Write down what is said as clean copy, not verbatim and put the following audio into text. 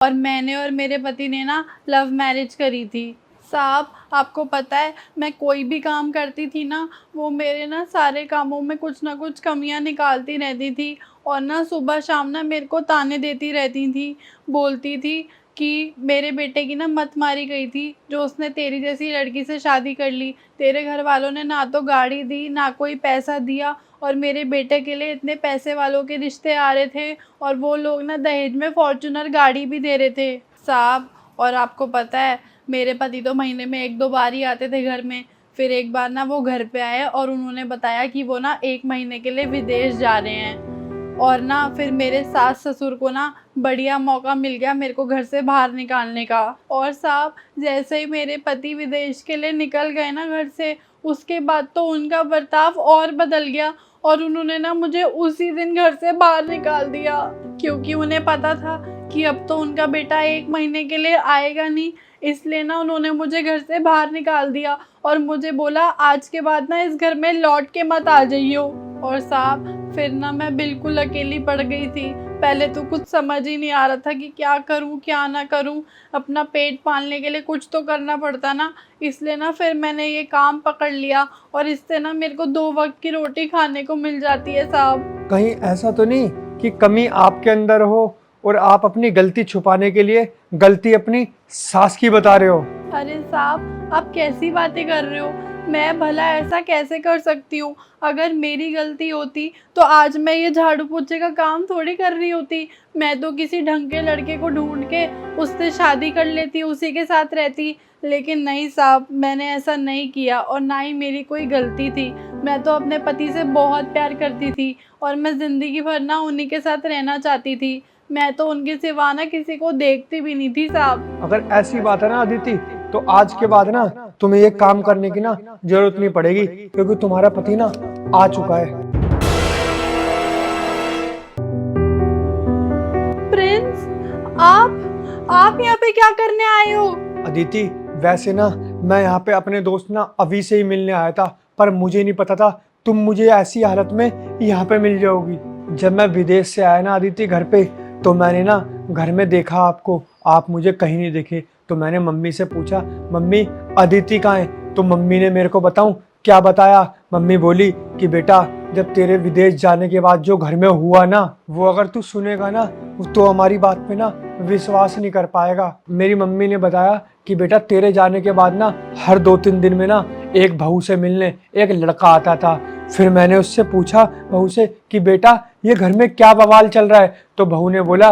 और मैंने और मेरे पति ने ना लव मैरिज करी थी। साहब, आपको पता है मैं कोई भी काम करती थी ना, वो मेरे ना सारे कामों में कुछ ना कुछ कमियां निकालती रहती थी और ना सुबह शाम ना मेरे को ताने देती रहती थी। बोलती थी कि मेरे बेटे की ना मत मारी गई थी, जो उसने तेरी जैसी लड़की से शादी कर ली। तेरे घर वालों ने ना तो गाड़ी दी ना कोई पैसा दिया, और मेरे बेटे के लिए इतने पैसे वालों के रिश्ते आ रहे थे और वो लोग ना दहेज में फॉर्च्यूनर गाड़ी भी दे रहे थे। साहब, और आपको पता है मेरे पति तो महीने में 1-2 बार ही आते थे घर में। फिर एक बार ना वो घर पे आए और उन्होंने बताया कि वो ना 1 महीने के लिए विदेश जा रहे हैं। और ना फिर मेरे सास ससुर को ना बढ़िया मौका मिल गया मेरे को घर से बाहर निकालने का। और साहब, जैसे ही मेरे पति विदेश के लिए निकल गए ना घर से, उसके बाद तो उनका बर्ताव और बदल गया और उन्होंने ना मुझे उसी दिन घर से बाहर निकाल दिया, क्योंकि उन्हें पता था कि अब तो उनका बेटा 1 महीने के लिए आएगा नहीं। इसलिए ना उन्होंने मुझे घर से बाहर निकाल दिया और मुझे बोला आज के बाद ना इस घर में लौट के मत आ जाइयो। और साहब, फिर ना मैं बिल्कुल अकेली पड़ गई थी। पहले तो कुछ समझ ही नहीं आ रहा था कि क्या करूं क्या ना करूं। अपना पेट पालने के लिए कुछ तो करना पड़ता ना, इसलिए ना फिर मैंने ये काम पकड़ लिया और इससे ना मेरे को 2 वक्त की रोटी खाने को मिल जाती है साहब। कहीं ऐसा तो नहीं कि कमी आपके अंदर हो और आप अपनी गलती छुपाने के लिए गलती अपनी सास की बता रहे हो? अरे साहब, आप कैसी बातें कर रहे हो? मैं भला ऐसा कैसे कर सकती हूँ? अगर मेरी गलती होती तो आज मैं ये झाड़ू पोछे का काम थोड़ी कर रही होती। मैं तो किसी ढंग के लड़के को ढूंढ के उससे शादी कर लेती, उसी के साथ रहती। लेकिन नहीं साहब, मैंने ऐसा नहीं किया और ना ही मेरी कोई गलती थी। मैं तो अपने पति से बहुत प्यार करती थी और मैं ज़िंदगी भर ना उन्हीं के साथ रहना चाहती थी। मैं तो उनके सिवा ना किसी को देखती भी नहीं थी साहब। अगर ऐसी बात है ना अदिति, तो आज के बाद ना तुम्हें ये काम करने की ना जरूरत नहीं पड़ेगी, क्योंकि तुम्हारा पति ना आ चुका है। प्रिंस, आप यहाँ पे क्या करने आए हो? अदिति, वैसे ना मैं यहाँ पे अपने दोस्त ना अभी से ही मिलने आया था, पर मुझे नहीं पता था तुम मुझे ऐसी हालत में यहाँ पे मिल जाओगी। जब मैं विदेश से आया ना अदिति घर पे, तो मैंने ना घर में देखा आपको, आप मुझे कहीं नहीं दिखे। तो मैंने मम्मी से पूछा, मम्मी अदिति कहाँ है? तो मम्मी ने मेरे को बताऊं क्या बताया? मम्मी बोली कि बेटा, जब तेरे विदेश जाने के बाद जो घर में हुआ ना, वो अगर तू सुनेगा ना तो हमारी बात पे ना विश्वास नहीं कर पाएगा। मेरी मम्मी ने बताया कि बेटा, तेरे जाने के बाद ना हर 2-3 दिन में ना एक बहू से मिलने एक लड़का आता था। फिर मैंने उससे पूछा बहू से कि बेटा, ये घर में क्या बवाल चल रहा है? तो बहू ने बोला